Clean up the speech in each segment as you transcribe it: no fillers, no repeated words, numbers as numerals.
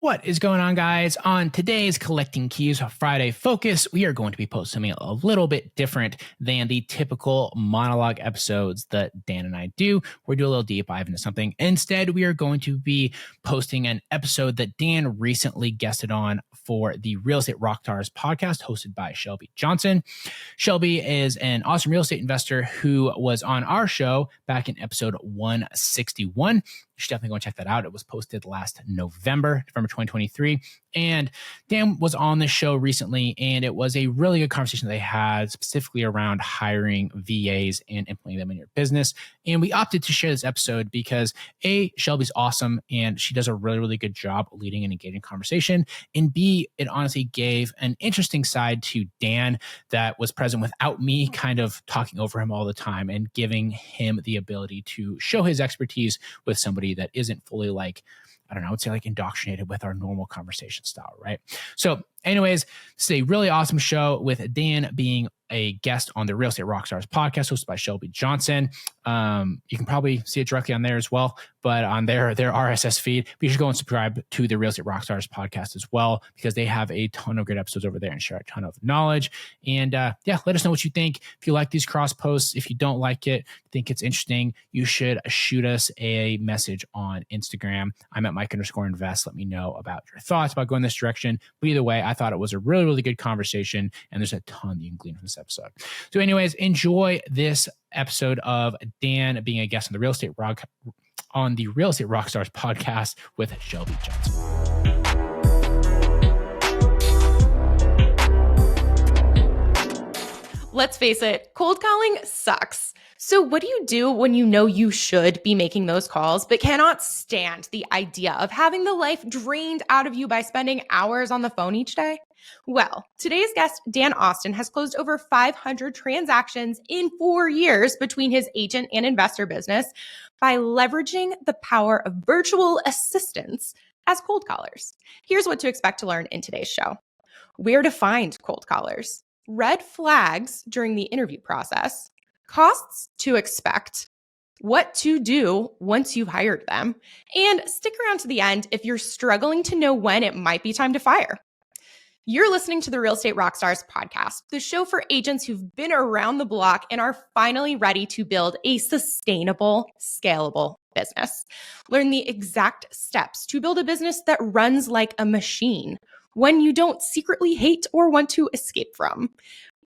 What is going on, guys? On today's Collecting Keys Friday focus, we are going to be posting something a little bit different than the typical monologue episodes that Dan and I do. We're doing a little deep dive into something. Instead, we are going to be posting an episode that Dan recently guested on for the Real Estate Rockstars podcast hosted by Shelby Johnson. Shelby is an awesome real estate investor who was on our show back in episode 161. You should definitely go and check that out. It was posted last November 2023. And Dan was on the show recently, and it was a really good conversation they had specifically around hiring VAs and implementing them in your business. And we opted to share this episode because A, Shelby's awesome, and she does a really, really good job leading an engaging conversation. And B, it honestly gave an interesting side to Dan that was present without me kind of talking over him all the time and giving him the ability to show his expertise with somebody that isn't fully I would say indoctrinated with our normal conversation style, right? So anyways, this is a really awesome show with Dan being a guest on the Real Estate Rockstars podcast hosted by Shelby Johnson. You can probably see it directly on there as well, but on their RSS feed. But you should go and subscribe to the Real Estate Rockstars podcast as well, because they have a ton of great episodes over there and share a ton of knowledge. And let us know what you think. If you like these cross posts, if you don't like it, think it's interesting, you should shoot us a message on Instagram. I'm at Mike_invest. Let me know about your thoughts about going this direction. But either way, I thought it was a really, really good conversation, and there's a ton that you can glean from this episode. So anyways, enjoy this episode of Dan being a guest on the Real Estate Rockstars podcast with Shelby Johnson. Let's face it, cold calling sucks. So what do you do when you know you should be making those calls, but cannot stand the idea of having the life drained out of you by spending hours on the phone each day? Well, today's guest, Dan Austin, has closed over 500 transactions in 4 years between his agent and investor business by leveraging the power of virtual assistants as cold callers. Here's what to expect to learn in today's show. Where to find cold callers, red flags during the interview process, costs to expect, what to do once you've hired them, and stick around to the end if you're struggling to know when it might be time to fire. You're listening to the Real Estate Rockstars podcast, the show for agents who've been around the block and are finally ready to build a sustainable, scalable business. Learn the exact steps to build a business that runs like a machine, one you don't secretly hate or want to escape from.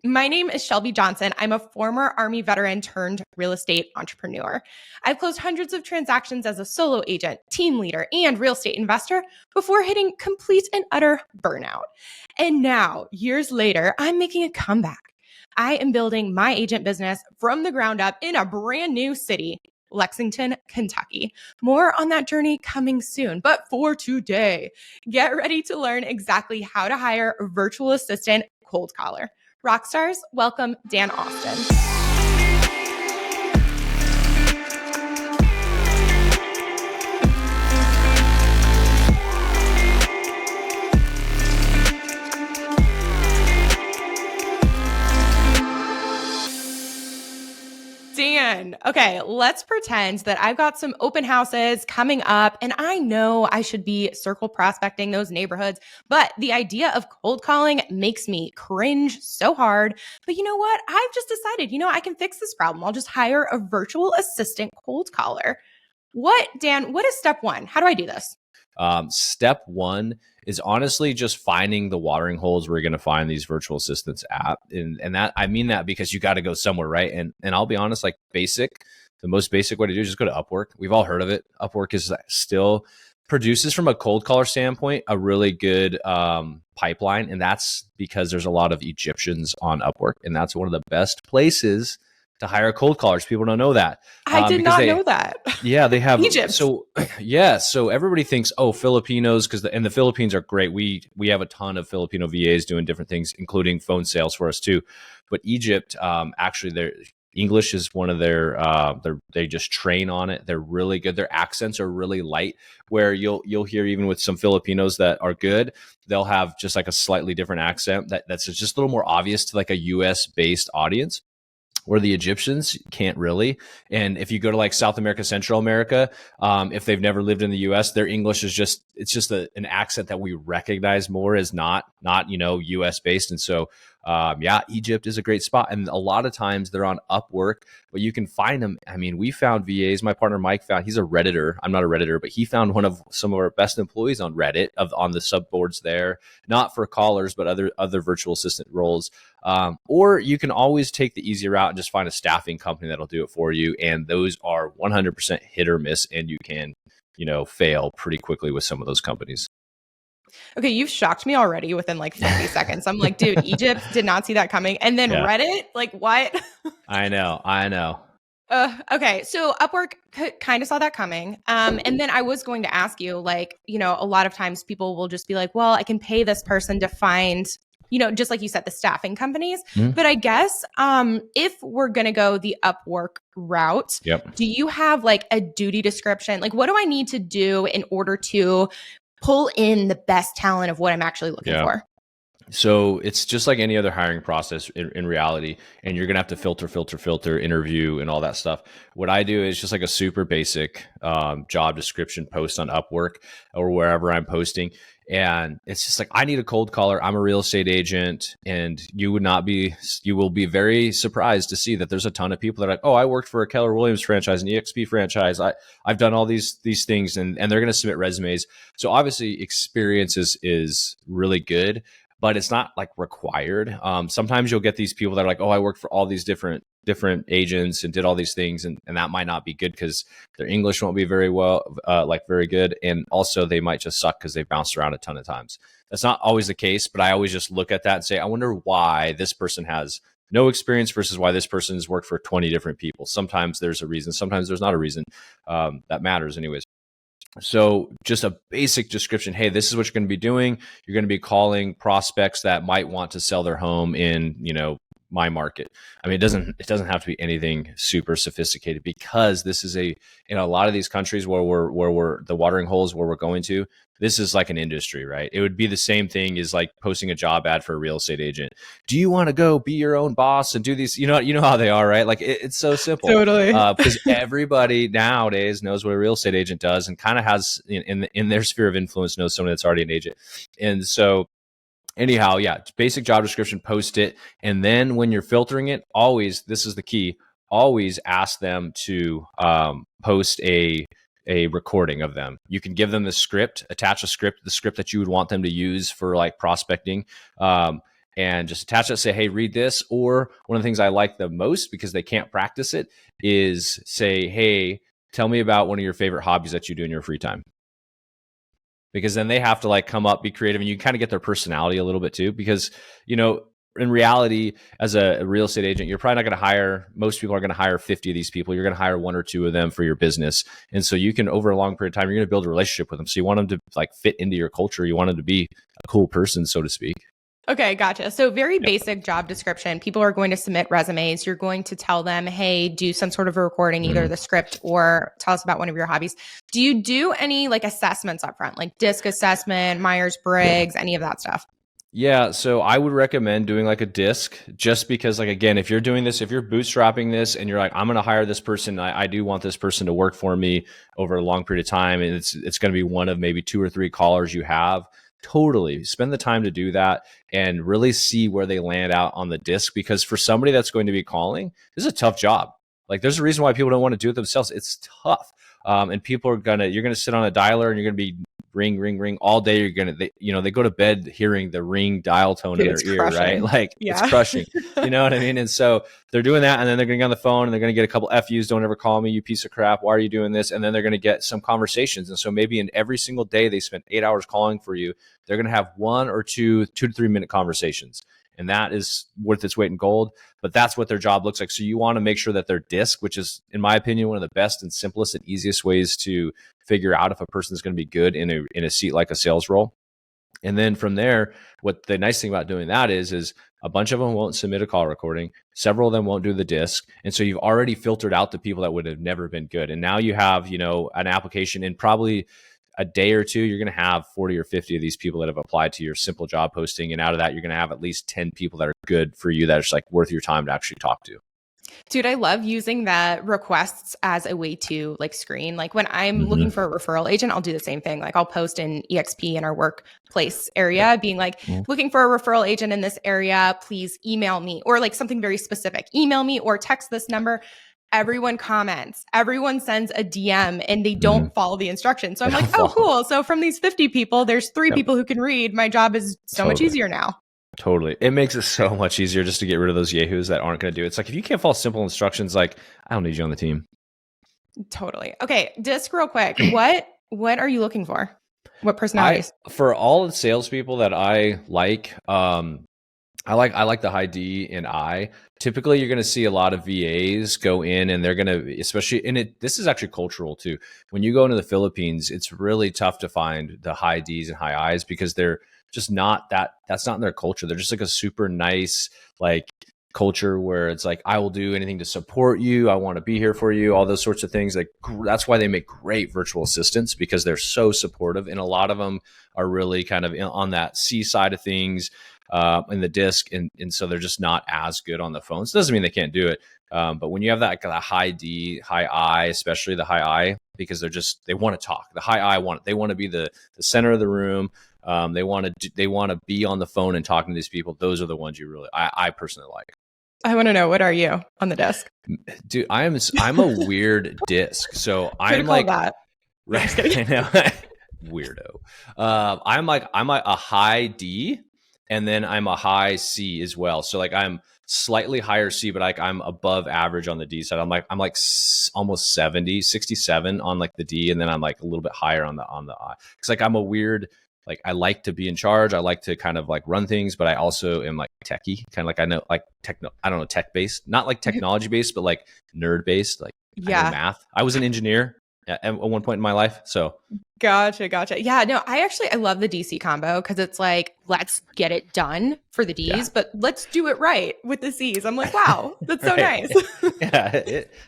My name is Shelby Johnson. I'm a former Army veteran turned real estate entrepreneur. I've closed hundreds of transactions as a solo agent, team leader, and real estate investor before hitting complete and utter burnout. And now, years later, I'm making a comeback. I am building my agent business from the ground up in a brand new city, Lexington, Kentucky. More on that journey coming soon. But for today, get ready to learn exactly how to hire a virtual assistant cold caller. Rockstars, welcome Dan Austin. Dan, okay, let's pretend that I've got some open houses coming up and I know I should be circle prospecting those neighborhoods, but the idea of cold calling makes me cringe so hard. But you know what? I've just decided, I can fix this problem. I'll just hire a virtual assistant cold caller. Dan, what is step one? How do I do this? Step one is honestly just finding the watering holes where you're going to find these virtual assistants at. And that, I mean that because you got to go somewhere, right? And I'll be honest, the most basic way to do is just go to Upwork. We've all heard of it. Upwork is still produces from a cold caller standpoint, a really good pipeline. And that's because there's a lot of Egyptians on Upwork. And that's one of the best places to hire cold callers. People don't know that. I did not know that. Yeah, they have Egypt. So everybody thinks, Filipinos, and the Philippines are great. We have a ton of Filipino VAs doing different things, including phone sales for us too. But Egypt, actually, their English is one of they just train on it. They're really good. Their accents are really light, where you'll hear even with some Filipinos that are good, they'll have just like a slightly different accent that's just a little more obvious to like a US based audience. where the Egyptians can't really. And if you go to like South America, Central America, if they've never lived in the US, their English is just, it's just an accent that we recognize more as not, US based. And so, Egypt is a great spot. And a lot of times they're on Upwork, but you can find them. I mean, we found VAs, my partner Mike he's a Redditor. I'm not a Redditor, but he found some of our best employees on Reddit on the subboards there, not for callers, but other virtual assistant roles. Or you can always take the easy route and just find a staffing company that'll do it for you. And those are 100% hit or miss. And you can, fail pretty quickly with some of those companies. Okay, you've shocked me already within like 50 seconds. I'm like, dude, Egypt did not see that coming. And then Reddit, like what? I know. Okay, so Upwork kind of saw that coming. And then I was going to ask you, like, a lot of times people will just be like, well, I can pay this person to find, just like you said, the staffing companies. But I guess if we're going to go the Upwork route, do you have like a duty description? Like, what do I need to do in order to pull in the best talent of what I'm actually looking for? So it's just like any other hiring process in reality, and you're going to have to filter, interview and all that stuff. What I do is just like a super basic job description post on Upwork or wherever I'm posting. And it's just like, I need a cold caller. I'm a real estate agent. And you will be very surprised to see that there's a ton of people that are like, oh, I worked for a Keller Williams franchise, an EXP franchise. I've done all these things, and they're going to submit resumes. So obviously experience is really good, but it's not like required. Sometimes you'll get these people that are like, oh, I worked for all these different agents and did all these things. And that might not be good because their English won't be very good. And also they might just suck because they bounced around a ton of times. That's not always the case, but I always just look at that and say, I wonder why this person has no experience versus why this person has worked for 20 different people. Sometimes there's a reason. Sometimes there's not a reason that matters anyways. So just a basic description. Hey, this is what you're going to be doing. You're going to be calling prospects that might want to sell their home in, my market. I mean, it doesn't have to be anything super sophisticated, because this is in a lot of these countries where we're the watering holes where we're going to, this is like an industry, right? It would be the same thing as like posting a job ad for a real estate agent. Do you want to go be your own boss and do these? You know how they are, right? Like it's so simple. Totally. Because everybody nowadays knows what a real estate agent does and kind of has in their sphere of influence knows someone that's already an agent. And so anyhow, basic job description, post it. And then when you're filtering it, this is the key, always ask them to post a recording of them. You can give them the script, attach the script that you would want them to use for like prospecting, and just attach it, say, hey, read this. Or one of the things I like the most, because they can't practice it, is say, hey, tell me about one of your favorite hobbies that you do in your free time. Because then they have to like come up, be creative, and you kind of get their personality a little bit too. Because, in reality, as a real estate agent, you're probably not going to hire, most people are going to hire 50 of these people. You're going to hire one or two of them for your business. And so you can, over a long period of time, you're going to build a relationship with them. So you want them to like fit into your culture. You want them to be a cool person, so to speak. Okay, gotcha. So very basic job description. People are going to submit resumes. You're going to tell them, hey, do some sort of a recording, either the script or tell us about one of your hobbies. Do you do any like assessments up front, like DISC assessment, Myers-Briggs, any of that stuff? Yeah, so I would recommend doing like a DISC, just because, like, again, if you're doing this, if you're bootstrapping this and you're like, I'm going to hire this person, I do want this person to work for me over a long period of time, and it's going to be one of maybe 2 or 3 callers you have, totally spend the time to do that and really see where they land out on the DISC. Because for somebody that's going to be calling, this is a tough job. Like, there's a reason why people don't want to do it themselves. It's tough. And people are you're going to sit on a dialer and you're going to be ring, ring, ring all day. They go to bed hearing the ring dial tone in their ear, crushing. Right? Like it's crushing, you know what I mean? And so they're doing that, and then they're going to get on the phone and they're going to get a couple FUs. Don't ever call me, you piece of crap. Why are you doing this? And then they're going to get some conversations. And so maybe in every single day they spent 8 hours calling for you, they're going to have 1 or 2 to 3 minute conversations. And that is worth its weight in gold, but that's what their job looks like. So you want to make sure that their DISC, which is, in my opinion, one of the best and simplest and easiest ways to figure out if a person is going to be good in a seat like a sales role. And then from there, what the nice thing about doing that is a bunch of them won't submit a call recording. Several of them won't do the DISC. And so you've already filtered out the people that would have never been good. And now you have, an application in probably a day or two, you're going to have 40 or 50 of these people that have applied to your simple job posting. And out of that, you're going to have at least 10 people that are good for you, that are just like worth your time to actually talk to. Dude, I love using the requests as a way to like screen. Like when I'm looking for a referral agent, I'll do the same thing. Like I'll post in EXP in our workplace area being like, looking for a referral agent in this area, please email me, or like something very specific. Email me or text this number. Everyone comments, everyone sends a DM and they don't follow the instructions. So I'm like, oh, cool. So from these 50 people, there's 3 people who can read. My job is so much easier now. Totally. It makes it so much easier just to get rid of those yahoos that aren't going to do it. It's like, if you can't follow simple instructions, like, I don't need you on the team. Totally. Okay. Disc real quick. What are you looking for? What personalities? For all the salespeople that I like the high D and I. Typically, you're going to see a lot of VAs go in, and they're going to, especially, and this is actually cultural too. When you go into the Philippines, it's really tough to find the high Ds and high Is because they're just not that's not in their culture. They're just like a super nice, like, culture where it's like, I will do anything to support you. I want to be here for you, all those sorts of things. Like, that's why they make great virtual assistants, because they're so supportive. And a lot of them are really kind of on that C side of things, in the disc. And so they're just not as good on the phone. So it doesn't mean they can't do it. But when you have that kind of high D, high I, especially the high I, because they want to talk. The high I they want to be the center of the room. They want to be on the phone and talking to these people. Those are the ones I personally like. I want to know, what are you on the desk? Dude, I'm a weird disc. So I'm like that. Right. I know. Weirdo. I'm a high D, and then I'm a high C as well. So like I'm slightly higher C, but like I'm above average on the D side. I'm like almost 67 on like the D, and then I'm like a little bit higher on the I. It's like I'm a weird, like, I like to be in charge. I like to kind of like run things, but I also am like techie, kind of like, I know, like I don't know, tech based, not like technology based, but like nerd based. Like, I know math. I was an engineer at one point in my life. So Gotcha. Yeah, no, I love the DC combo, because it's like, let's get it done for the Ds, but let's do it right with the Cs. I'm like, wow, that's so nice.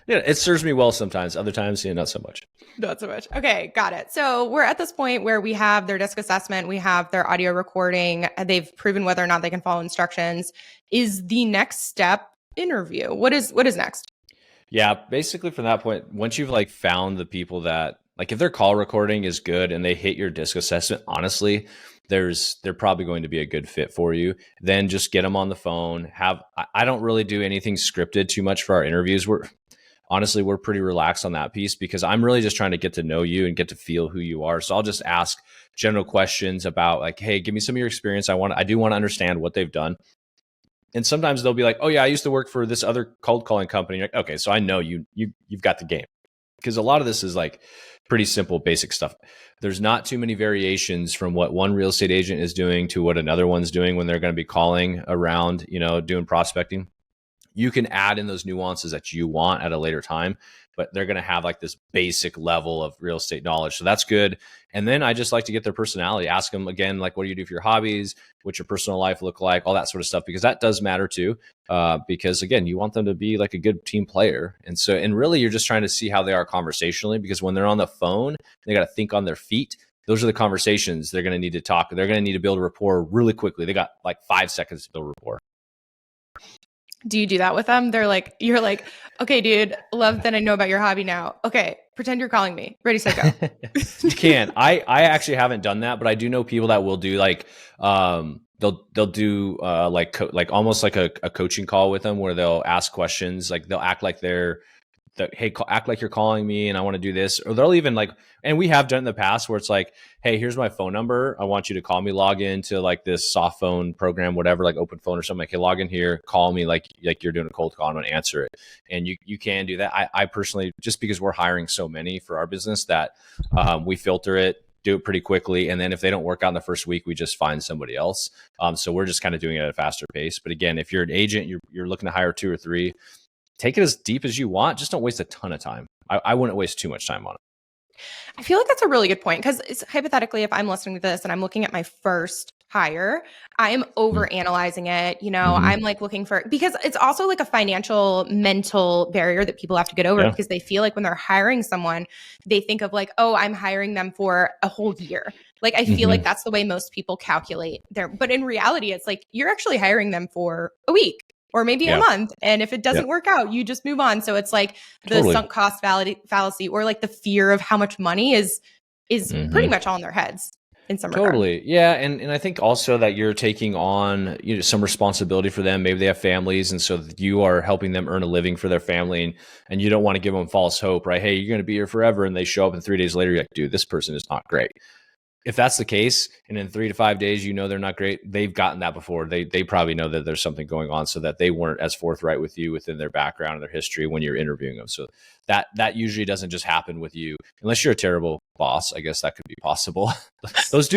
It serves me well sometimes. Other times, not so much. Not so much. Okay, got it. So we're at this point where we have their disc assessment, we have their audio recording, they've proven whether or not they can follow instructions. Is the next step interview? What is next? Yeah, basically from that point, once you've like found the people that, like, if their call recording is good and they hit your disc assessment, honestly, they're probably going to be a good fit for you. Then just get them on the phone. I don't really do anything scripted too much for our interviews. We're pretty relaxed on that piece, because I'm really just trying to get to know you and get to feel who you are. So I'll just ask general questions about, like, hey, give me some of your experience. I do want to understand what they've done. And sometimes they'll be like, oh yeah, I used to work for this other cold calling company. You're like, okay, so I know you've got the game. Because a lot of this is like pretty simple, basic stuff. There's not too many variations from what one real estate agent is doing to what another one's doing when they're going to be calling around, doing prospecting. You can add in those nuances that you want at a later time, but they're going to have like this basic level of real estate knowledge. So that's good. And then I just like to get their personality, ask them again, like, what do you do for your hobbies? What's your personal life look like? All that sort of stuff, because that does matter too. Because again, you want them to be like a good team player. And really you're just trying to see how they are conversationally, because when they're on the phone, they got to think on their feet. Those are the conversations they're going to need to talk. They're going to need to build rapport really quickly. They got like 5 seconds to build rapport. Do you do that with them? You're like, okay, dude, love that I know about your hobby now. Okay, pretend you're calling me. Ready, set, go. You can. I actually haven't done that, but I do know people that will do like, they'll do like almost like a coaching call with them, where they'll ask questions. Like they'll act like act like you're calling me and I want to do this. Or they'll even like, and we have done in the past where it's like, hey, here's my phone number. I want you to call me, log into like this soft phone program, whatever, like open phone or something. Like, hey, log in here, call me like you're doing a cold call, and I'm going to answer it. And you can do that. I personally, just because we're hiring so many for our business, that we filter it, do it pretty quickly. And then if they don't work out in the first week, we just find somebody else. So we're just kind of doing it at a faster pace. But again, if you're an agent, you're looking to hire 2 or 3, take it as deep as you want. Just don't waste a ton of time. I wouldn't waste too much time on it. I feel like that's a really good point, because hypothetically, if I'm listening to this and I'm looking at my first hire, I'm over analyzing it. I'm like looking for, because it's also like a financial mental barrier that people have to get over, because they feel like when they're hiring someone, they think of like, oh, I'm hiring them for a whole year. Like, I feel like that's the way most people calculate but in reality, it's like, you're actually hiring them for a week, or maybe a month. And if it doesn't work out, you just move on. So it's like the sunk cost fallacy, or like the fear of how much money is pretty much all in their heads in some regard. Yeah. And I think also that you're taking on, some responsibility for them. Maybe they have families. And so you are helping them earn a living for their family, and you don't want to give them false hope, right? Hey, you're going to be here forever. And they show up and 3 days later, you're like, dude, this person is not great. If that's the case, and in 3 to 5 days, they're not great, they've gotten that before. They probably know that there's something going on, so that they weren't as forthright with you within their background and their history when you're interviewing them. So that usually doesn't just happen with you, unless you're a terrible boss. I guess that could be possible. those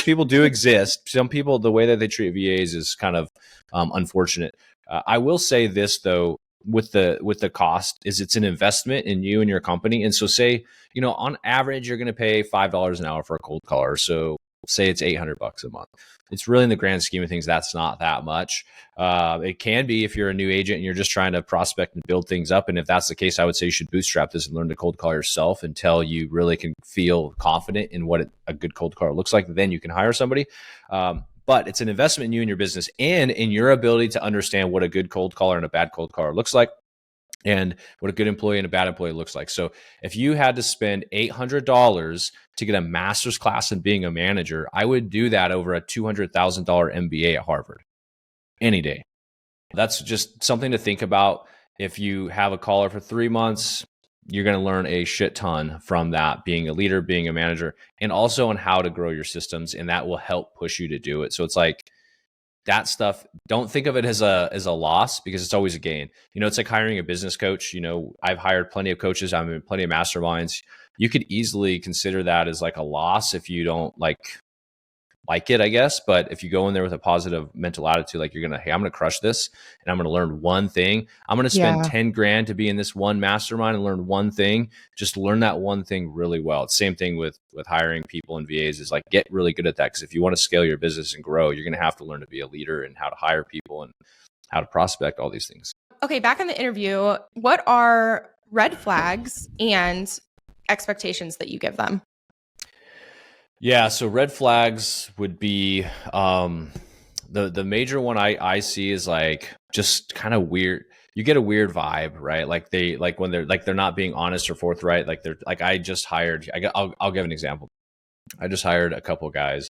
people do exist. Some people, the way that they treat VAs is kind of unfortunate. I will say this though, with the cost, is it's an investment in you and your company. And so say, on average, you're going to pay $5 an hour for a cold caller. So say it's $800 a month. It's really, in the grand scheme of things, that's not that much. It can be if you're a new agent and you're just trying to prospect and build things up. And if that's the case, I would say you should bootstrap this and learn to cold call yourself until you really can feel confident in what a good cold caller looks like. Then you can hire somebody. But it's an investment in you and your business, and in your ability to understand what a good cold caller and a bad cold caller looks like, and what a good employee and a bad employee looks like. So if you had to spend $800 to get a master's class in being a manager, I would do that over a $200,000 MBA at Harvard any day. That's just something to think about. If you have a caller for 3 months, you're going to learn a shit ton from that, being a leader, being a manager, and also on how to grow your systems. And that will help push you to do it. So it's like that stuff. Don't think of it as a loss, because it's always a gain. It's like hiring a business coach. I've hired plenty of coaches. I'm in plenty of masterminds. You could easily consider that as like a loss if you don't like it, I guess. But if you go in there with a positive mental attitude, like I'm going to crush this, and I'm going to learn one thing. I'm going to spend 10 grand to be in this one mastermind and learn one thing. Just learn that one thing really well. It's the same thing with hiring people and VAs, is like, get really good at that. Because if you want to scale your business and grow, you're going to have to learn to be a leader and how to hire people and how to prospect, all these things. Okay, back in the interview, what are red flags and expectations that you give them? Yeah, so red flags would be the major one I see is like just kind of weird. You get a weird vibe, right? Like when they're not being honest or forthright. Like they're like, I'll give an example. I just hired a couple of guys,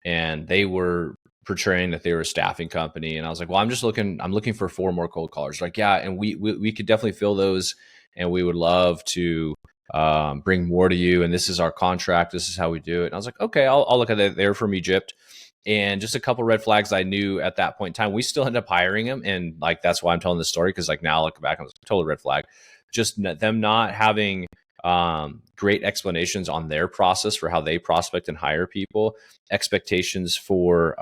and they were portraying that they were a staffing company, and I was like, well, I'm looking for 4 more cold callers. Like, yeah, and we could definitely fill those, and we would love to bring more to you, and this is our contract, this is how we do it. And I was like, okay, I'll look at it. They're from Egypt. And just a couple red flags I knew at that point in time. We still ended up hiring him, and like that's why I'm telling this story, because like now I look back, I was a total red flag. Just them not having great explanations on their process for how they prospect and hire people, expectations for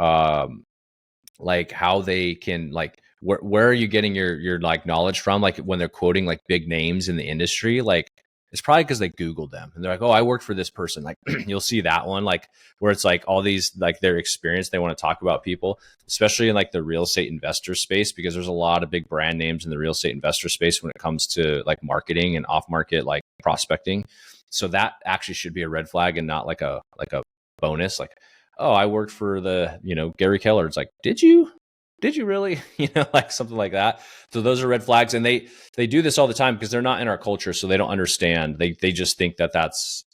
like how they can, like where are you getting your like knowledge from? Like when they're quoting like big names in the industry, like it's probably because they Googled them and they're like, oh, I worked for this person. Like you'll see that one, like where it's like all these, like their experience, they want to talk about people, especially in like the real estate investor space, because there's a lot of big brand names in the real estate investor space when it comes to like marketing and off market, like prospecting. So that actually should be a red flag and not like a bonus. Like, oh, I worked for the, Gary Keller. It's like, did you really, like something like that. So those are red flags. And they do this all the time because they're not in our culture. So they don't understand. They just think that's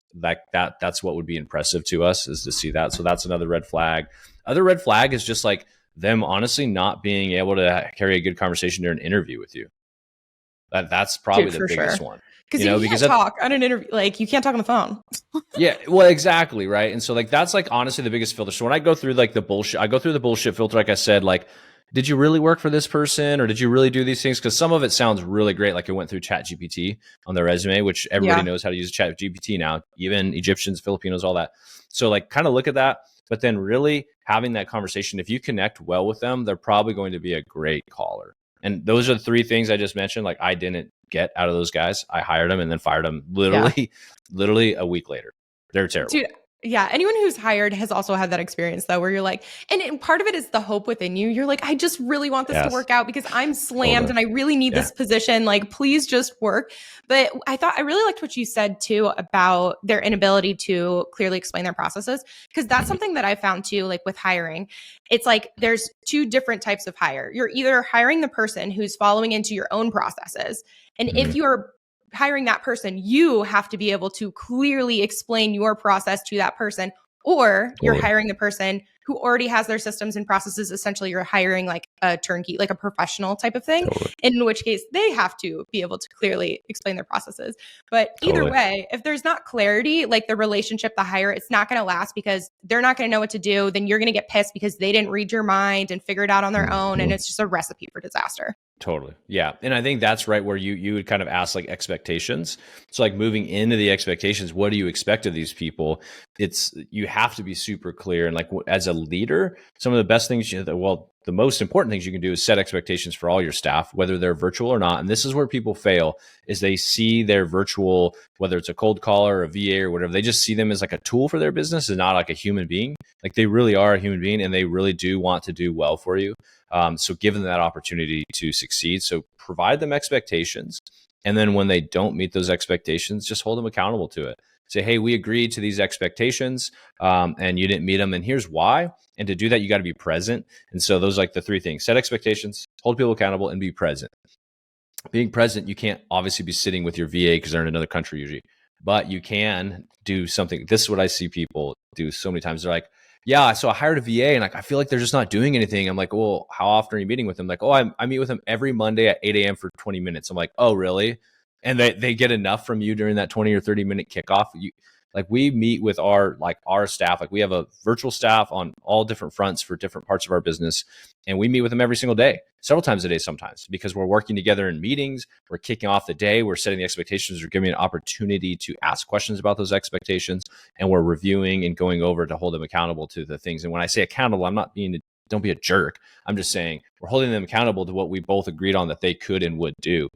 what would be impressive to us, is to see that. So that's another red flag. Other red flag is just like them honestly not being able to carry a good conversation during an interview with you. That's probably the biggest one. Because you can't talk on an interview, like you can't talk on the phone. Yeah, well, exactly, right. And so like that's like honestly the biggest filter. So when I go through like the bullshit filter, like I said, like, did you really work for this person, or did you really do these things? Because some of it sounds really great, like it went through ChatGPT on their resume, which everybody knows how to use ChatGPT now, even Egyptians, Filipinos, all that. So like kind of look at that, but then really having that conversation. If you connect well with them, they're probably going to be a great caller. And those are the 3 things I just mentioned. Like I didn't get out of those guys. I hired them and then fired them literally a week later. They're terrible. Dude, Yeah. Anyone who's hired has also had that experience though, where you're like, and part of it is the hope within you. You're like, I just really want this to work out because I'm slammed and I really need this position. Like, please just work. But I really liked what you said too about their inability to clearly explain their processes. Cause that's something that I found too, like with hiring. It's like, there's two different types of hire. You're either hiring the person who's following into your own processes. And if you're hiring that person, you have to be able to clearly explain your process to that person, or you're hiring the person who already has their systems and processes. Essentially, you're hiring like a turnkey, like a professional type of thing, in which case they have to be able to clearly explain their processes. But either way, if there's not clarity, like the relationship, the hire, it's not going to last because they're not going to know what to do. Then you're going to get pissed because they didn't read your mind and figure it out on their own. And it's just a recipe for disaster. Totally. Yeah. And I think that's right where you would kind of ask like expectations. So like moving into the expectations, what do you expect of these people? You have to be super clear. And like as a leader, some of the best things, the most important things you can do is set expectations for all your staff, whether they're virtual or not. And this is where people fail, is they see their virtual, whether it's a cold caller or a VA or whatever, they just see them as like a tool for their business and not like a human being. Like they really are a human being and they really do want to do well for you. So give them that opportunity to succeed. So provide them expectations. And then when they don't meet those expectations, just hold them accountable to it. Say, hey, we agreed to these expectations and you didn't meet them. And here's why. And to do that, you got to be present. And so those are like the three things: set expectations, hold people accountable, and be present. Being present, you can't obviously be sitting with your VA because they're in another country usually, but you can do something. This is what I see people do so many times. They're like, yeah, so I hired a VA and like, I feel like they're just not doing anything. I'm like, well, how often are you meeting with them? Like, oh, I meet with them every Monday at 8 a.m. for 20 minutes. I'm like, oh, really? And they get enough from you during that 20 or 30 minute kickoff. Like we meet with our staff, like we have a virtual staff on all different fronts for different parts of our business. And we meet with them every single day, several times a day sometimes, because we're working together in meetings, we're kicking off the day, we're setting the expectations, we're giving an opportunity to ask questions about those expectations, and we're reviewing and going over to hold them accountable to the things. And when I say accountable, don't be a jerk. I'm just saying we're holding them accountable to what we both agreed on that they could and would do.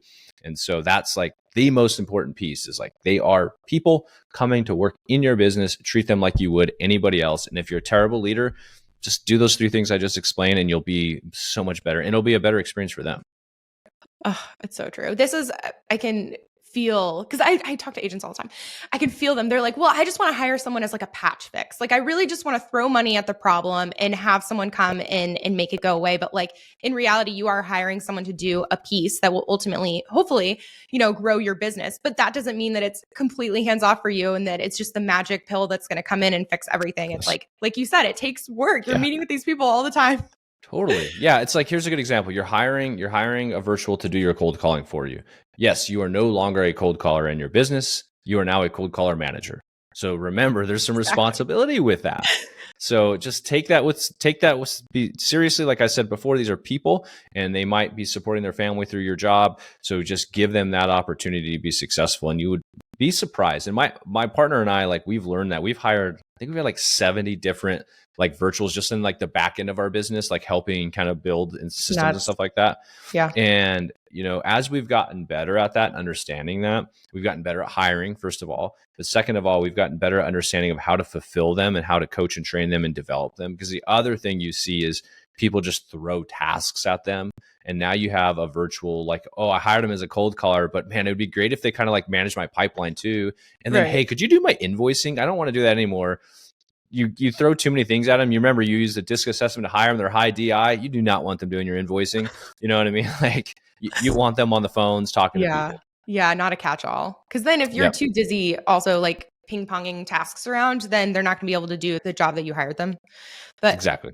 And so that's like the most important piece, is like they are people coming to work in your business. Treat them like you would anybody else. And if you're a terrible leader, just do those three things I just explained and you'll be so much better, and it'll be a better experience for them. Oh, it's so true. I can feel, because I talk to agents all the time. I can feel them. They're like, well, I just want to hire someone as like a patch fix. Like I really just want to throw money at the problem and have someone come in and make it go away. But like in reality, you are hiring someone to do a piece that will ultimately, hopefully, grow your business. But that doesn't mean that it's completely hands off for you and that it's just the magic pill that's going to come in and fix everything. It's like you said, it takes work. You're meeting with these people all the time. Totally. Yeah. It's like, here's a good example. You're hiring a virtual to do your cold calling for you. Yes, you are no longer a cold caller in your business. You are now a cold caller manager. So remember, there's some responsibility with that. So just take that be seriously. Like I said before, these are people and they might be supporting their family through your job. So just give them that opportunity to be successful, and you would be surprised. And my partner and I, like, we've learned that we've had like 70 different like virtuals just in like the back end of our business, like helping kind of build and systems and stuff like that. Yeah. And, as we've gotten better at that, understanding that, we've gotten better at hiring, first of all. But second of all, we've gotten better at understanding of how to fulfill them and how to coach and train them and develop them. Because the other thing you see is people just throw tasks at them. And now you have a virtual, like, oh, I hired them as a cold caller, but man, it would be great if they kind of like manage my pipeline too. And then, hey, could you do my invoicing? I don't want to do that anymore. You throw too many things at them. You remember you use the DISC assessment to hire them. They're high DI. You do not want them doing your invoicing. You know what I mean? Like you want them on the phones talking to people. Yeah, not a catch-all. Because then if you're too dizzy also like ping-ponging tasks around, then they're not going to be able to do the job that you hired them. But exactly.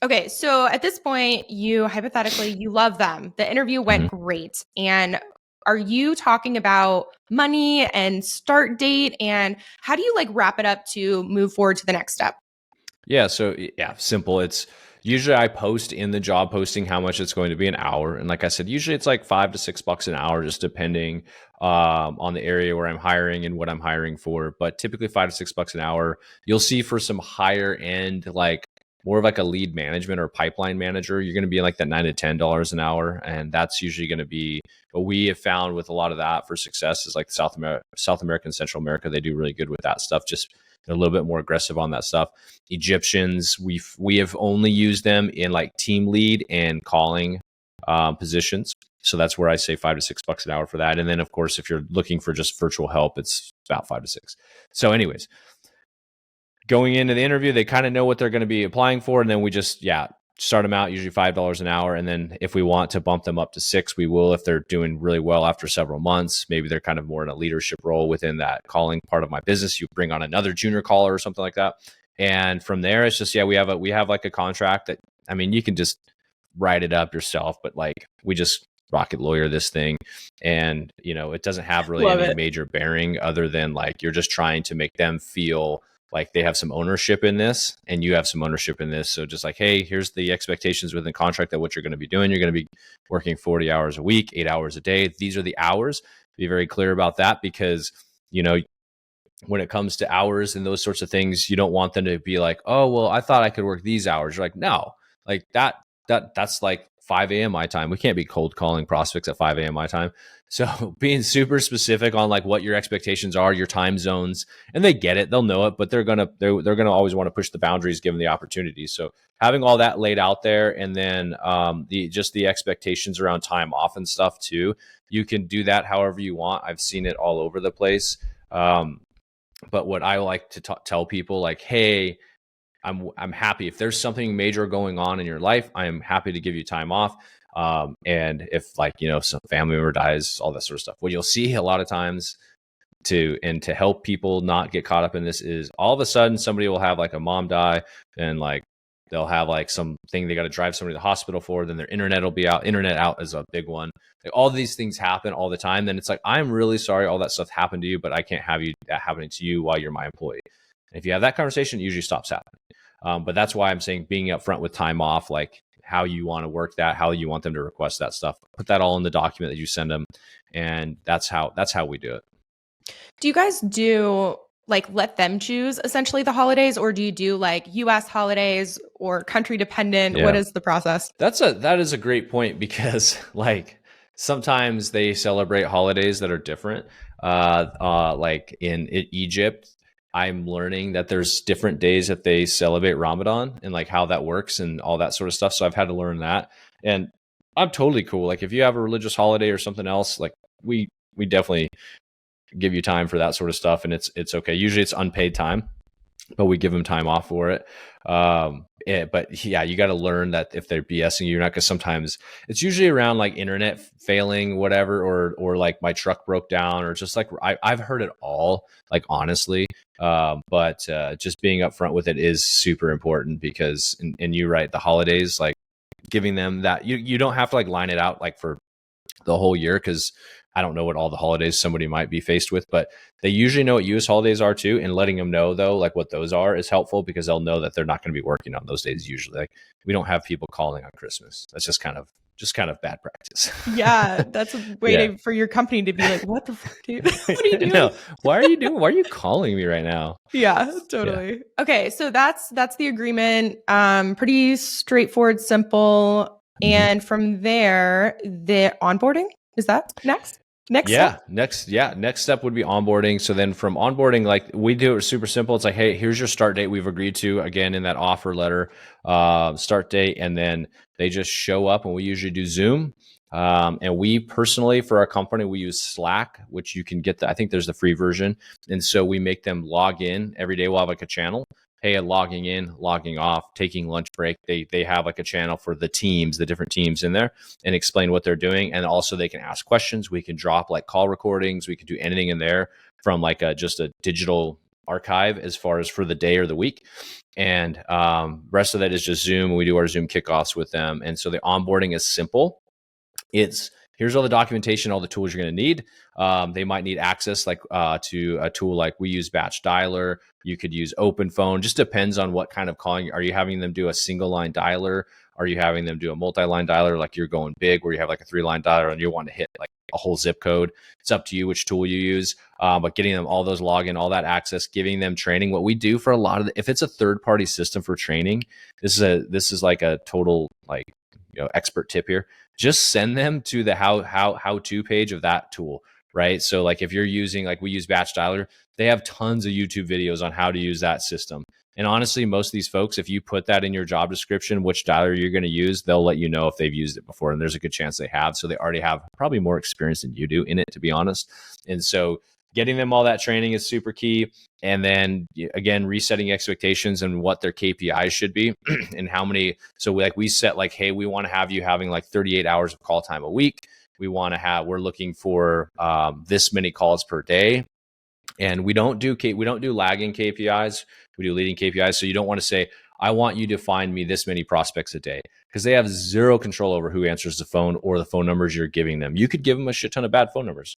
Okay, so at this point, you love them. The interview went great. And are you talking about money and start date, and how do you like wrap it up to move forward to the next step? Yeah. So simple. It's usually I post in the job posting how much it's going to be an hour. And like I said, usually it's like $5 to $6 an hour, just depending on the area where I'm hiring and what I'm hiring for. But typically $5 to $6 an hour. You'll see for some higher end, like more of like a lead management or pipeline manager, you're going to be like that $9 to $10 an hour. And that's usually going to be what we have found with a lot of that for success is like South America and Central America. They do really good with that stuff just They're a little bit more aggressive on that stuff. Egyptians, we have only used them in like team lead and calling positions. So that's where I say $5 to $6 an hour for that. And then of course, if you're looking for just virtual help, it's about 5 to 6. So anyways, going into the interview, they kind of know what they're going to be applying for. And then we just, start them out usually $5 an hour. And then if we want to bump them up to 6, we will, if they're doing really well after several months. Maybe they're kind of more in a leadership role within that calling part of my business. You bring on another junior caller or something like that. And from there, it's just, we have like a contract that, I mean, you can just write it up yourself, but like we just rocket lawyer this thing. And, it doesn't have really any major bearing other than like, you're just trying to make them feel like they have some ownership in this and you have some ownership in this. So just like, hey, here's the expectations within the contract that what you're going to be doing. You're going to be working 40 hours a week, 8 hours a day. These are the hours. Be very clear about that because, when it comes to hours and those sorts of things, you don't want them to be like, oh, well, I thought I could work these hours. You're like, no, like that's like 5 a.m. my time. We can't be cold calling prospects at 5 a.m. my time. So being super specific on like what your expectations are, your time zones, and they get it, they'll know it, but they're gonna always want to push the boundaries given the opportunity. So having all that laid out there, and then the expectations around time off and stuff too. You can do that however you want. I've seen it all over the place. But what I like to tell people, like, hey, I'm happy if there's something major going on in your life, I am happy to give you time off. And if like, some family member dies, all that sort of stuff, what you'll see a lot of times to help people not get caught up in this is all of a sudden somebody will have like a mom die and like, they'll have like something they got to drive somebody to the hospital for, then their internet will be out. Internet out is a big one. Like all these things happen all the time. Then it's like, I'm really sorry all that stuff happened to you, but I can't have that happening to you while you're my employee. And if you have that conversation, it usually stops happening. But that's why I'm saying being upfront with time off, like how you want to work that, how you want them to request that stuff, put that all in the document that you send them. And that's how we do it. Do you guys do like let them choose essentially the holidays, or do you do like US holidays or country dependent? Yeah. What is the process? That is a great point because like sometimes they celebrate holidays that are different. Like in Egypt, I'm learning that there's different days that they celebrate Ramadan and like how that works and all that sort of stuff. So I've had to learn that, and I'm totally cool. Like if you have a religious holiday or something else, like we definitely give you time for that sort of stuff, and it's okay. Usually it's unpaid time, but we give them time off for it. But yeah, you got to learn that if they're BSing you or not, because sometimes it's usually around like internet failing, whatever, or like my truck broke down, or just like I've heard it all, like honestly. But just being upfront with it is super important because, and you're right, the holidays, like giving them that, you don't have to like line it out like for the whole year, because I don't know what all the holidays somebody might be faced with, but they usually know what US holidays are too. And letting them know though, like what those are is helpful because they'll know that they're not going to be working on those days. Usually, like we don't have people calling on Christmas. That's just kind of bad practice. Yeah. That's a way for your company to be like, what the fuck, dude? What are you doing? No, why are you calling me right now? Yeah, totally. Yeah. Okay. So that's the agreement. Pretty straightforward, simple. Mm-hmm. And from there, the onboarding, is that next? Next step would be onboarding. So then from onboarding, like we do it super simple. It's like, hey, here's your start date we've agreed to, again, in that offer letter, start date. And then they just show up, and we usually do Zoom. And we personally, for our company, we use Slack, which you can get I think there's the free version. And so we make them log in every day. We'll have like a channel. Hey, logging in, logging off, taking lunch break. They have like a channel for the different teams in there, and explain what they're doing. And also they can ask questions. We can drop like call recordings. We can do anything in there from like just a digital archive as far as for the day or the week. And rest of that is just Zoom. We do our Zoom kickoffs with them. And so the onboarding is simple. Here's all the documentation, all the tools you're going to need. They might need access like to a tool like we use Batch Dialer. You could use Open Phone. Just depends on what kind of calling. Are you having them do a single line dialer? Are you having them do a multi-line dialer like you're going big, where you have like a 3-line dialer and you want to hit like a whole zip code? It's up to you which tool you use. But getting them all those login, all that access, giving them training. What we do for a lot of if it's a third-party system for training, this is like a total like expert tip here. Just send them to the how-to page of that tool, right? So like if you're using, like we use Batch Dialer, they have tons of YouTube videos on how to use that system. And honestly, most of these folks, if you put that in your job description, which dialer you're going to use, they'll let you know if they've used it before. And there's a good chance they have. So they already have probably more experience than you do in it, to be honest. And so getting them all that training is super key. And then again, resetting expectations and what their KPIs should be and how many. So like we set like, hey, we want to have you having like 38 hours of call time a week. We're looking for this many calls per day. And we don't do lagging KPIs. We do leading KPIs. So you don't want to say, I want you to find me this many prospects a day, because they have zero control over who answers the phone or the phone numbers you're giving them. You could give them a shit ton of bad phone numbers.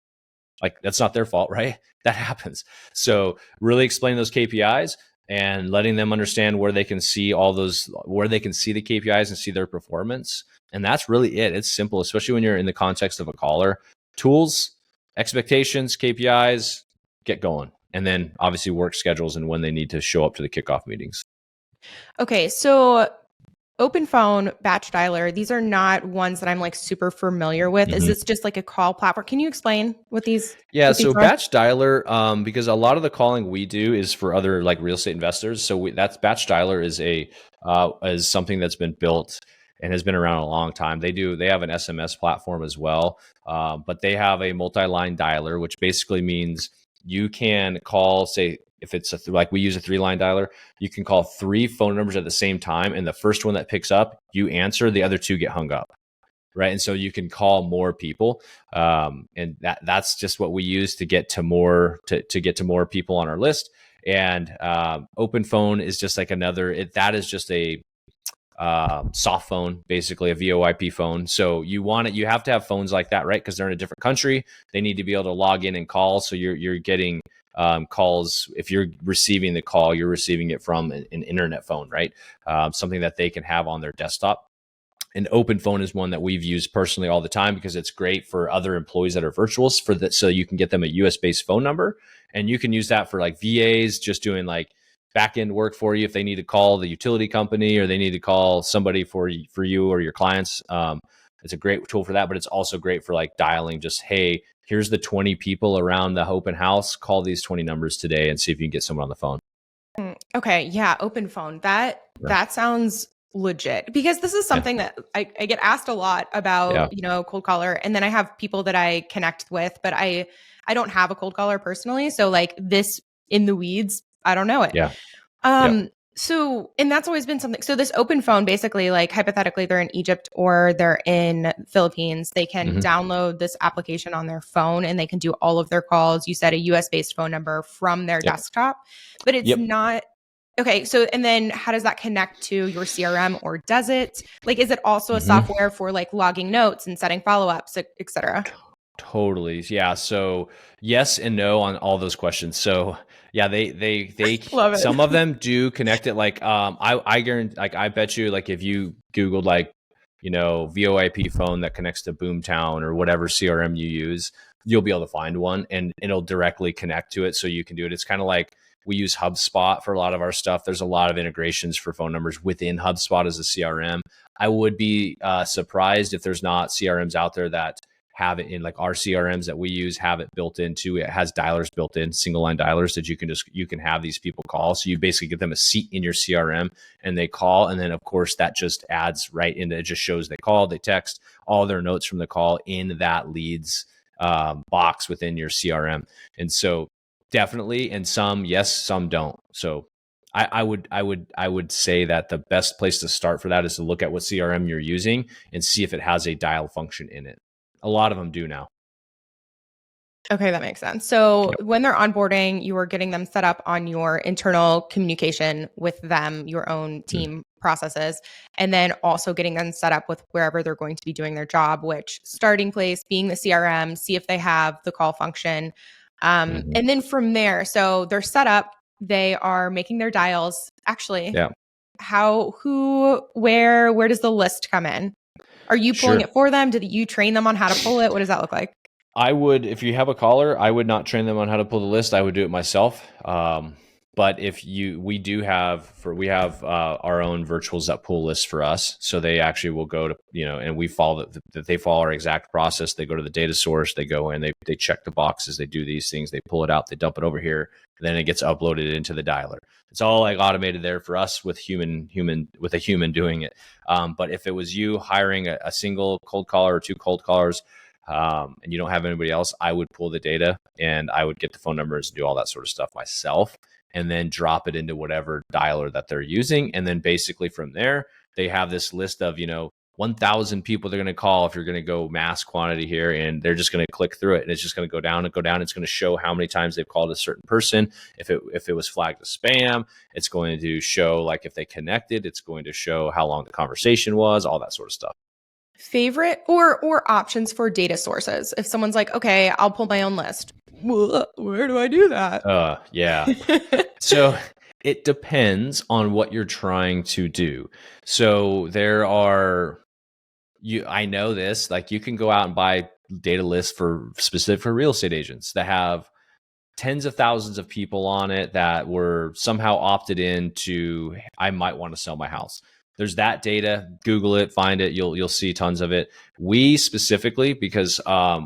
Like that's not their fault, right? That happens. So really explain those KPIs and letting them understand where they can see the KPIs and see their performance. And that's really it. It's simple, especially when you're in the context of a caller. Tools, expectations, KPIs, get going. And then obviously work schedules and when they need to show up to the kickoff meetings. Okay. So open phone, batch dialer, these are not ones that I'm like super familiar with. Is this just like a call platform? Can you explain what these? Yeah. What these So are? batch dialer, because a lot of the calling we do is for other like real estate investors. So that's batch dialer is something that's been built and has been around a long time. They have an SMS platform as well. But they have a multi-line dialer, which basically means you can call, say, if it's like we use a 3-line dialer, you can call 3 phone numbers at the same time. And the first one that picks up, you answer, the other 2 get hung up. Right. And so you can call more people. And that's just what we use to get to more, to get to more people on our list. And open phone is just like that is just a soft phone, basically a VoIP phone. So you have to have phones like that, right? Because they're in a different country. They need to be able to log in and call. So you're getting calls. If you're receiving the call, you're receiving it from an internet phone, right? Something that they can have on their desktop. An open phone is one that we've used personally all the time because it's great for other employees that are virtuals so you can get them a US based phone number, and you can use that for like VAs just doing like back end work for you. If they need to call the utility company or they need to call somebody for you or your clients, it's a great tool for that. But it's also great for like dialing just, hey, here's the 20 people around the open house. Call these 20 numbers today and see if you can get someone on the phone. Okay. Yeah. Open phone. That sounds legit, because this is something that I get asked a lot about, cold caller. And then I have people that I connect with, but I don't have a cold caller personally. So like this in the weeds, I don't know it. Yeah. So, and that's always been something. So this open phone, basically, like hypothetically, they're in Egypt or they're in Philippines. They can download this application on their phone and they can do all of their calls. You said a US based phone number from their desktop, but it's not. Okay. So, and then how does that connect to your CRM, or does it? Like, is it also a software for like logging notes and setting follow-ups, et cetera? Totally. Yeah. So yes and no on all those questions. So yeah, they Love it. Some of them do connect it. Like, I guarantee, like, I bet you, like if you Googled like, VoIP phone that connects to Boomtown or whatever CRM you use, you'll be able to find one and it'll directly connect to it. So you can do it. It's kind of like we use HubSpot for a lot of our stuff. There's a lot of integrations for phone numbers within HubSpot as a CRM. I would be surprised if there's not CRMs out there that have it in, like our CRMs that we use have it built into. It has dialers built in, single line dialers that you can have these people call. So you basically get them a seat in your CRM and they call. And then of course that just adds right into, it just shows they called, they text all their notes from the call in that leads box within your CRM. And so definitely, and some yes, some don't. So I would say that the best place to start for that is to look at what CRM you're using and see if it has a dial function in it. A lot of them do now. Okay, that makes sense. So when they're onboarding, you are getting them set up on your internal communication with them, your own team processes, and then also getting them set up with wherever they're going to be doing their job, which starting place being the CRM, see if they have the call function. And then from there, so they're set up, they are making their dials. Actually, where does the list come in? Are you pulling it for them? Did you train them on how to pull it? What does that look like? I would, if you have a caller, I would not train them on how to pull the list. I would do it myself. But we have our own virtuals that pull lists for us. So they actually will go to, and we follow that they follow our exact process. They go to the data source, they go in, they check the boxes, they do these things, they pull it out, they dump it over here, and then it gets uploaded into the dialer. It's all like automated there for us with a human doing it. But if it was you hiring a single cold caller or two cold callers, and you don't have anybody else, I would pull the data and I would get the phone numbers and do all that sort of stuff myself, and then drop it into whatever dialer that they're using. And then basically from there, they have this list of, 1,000 people they're going to call if you're going to go mass quantity here, and they're just going to click through it, and it's just going to go down and go down. It's going to show how many times they've called a certain person. If it was flagged as spam, it's going to show like if they connected, it's going to show how long the conversation was, all that sort of stuff. Favorite or options for data sources? If someone's like, okay, I'll pull my own list. Where do I do that? Yeah. So it depends on what you're trying to do. So I know this, like you can go out and buy data lists specific for real estate agents that have tens of thousands of people on it that were somehow opted in to, I might want to sell my house. There's that data. Google it, find it. You'll see tons of it. We specifically, because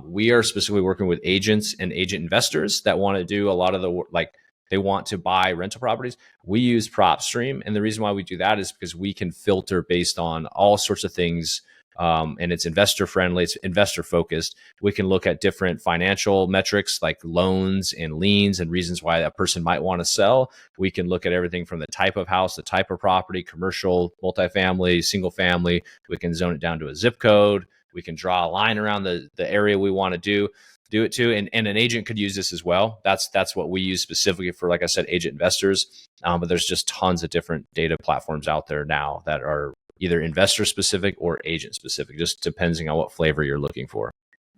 we are specifically working with agents and agent investors that want to do a lot of the they want to buy rental properties. We use PropStream, and the reason why we do that is because we can filter based on all sorts of things. And it's investor friendly, it's investor focused. We can look at different financial metrics like loans and liens and reasons why a person might want to sell. We can look at everything from the type of house, the type of property, commercial, multifamily, single family. We can zone it down to a zip code. We can draw a line around the area we want to do it to. And an agent could use this as well. That's what we use specifically for, like I said, agent investors. But there's just tons of different data platforms out there now that are either investor specific or agent specific, just depending on what flavor you're looking for.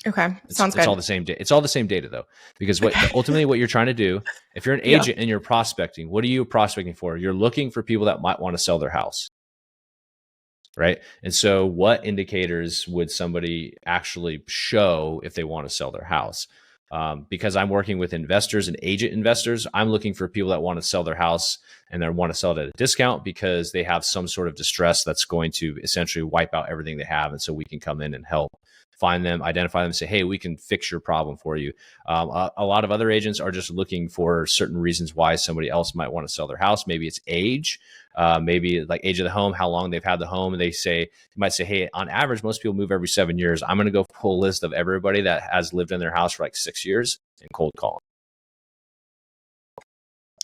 Okay. Sounds good. It's all the same it's all the same data though, because ultimately what you're trying to do, if you're an agent and you're prospecting, what are you prospecting for? You're looking for people that might want to sell their house. Right. And so what indicators would somebody actually show if they want to sell their house? Because I'm working with investors and agent investors, I'm looking for people that want to sell their house and they want to sell it at a discount because they have some sort of distress that's going to essentially wipe out everything they have. And so we can come in and help find them, identify them, say, hey, we can fix your problem for you. A lot of other agents are just looking for certain reasons why somebody else might want to sell their house. Maybe it's age, maybe like age of the home, how long they've had the home. And you might say, hey, on average, most people move every 7 years. I'm going to go pull a list of everybody that has lived in their house for like 6 years and cold call them.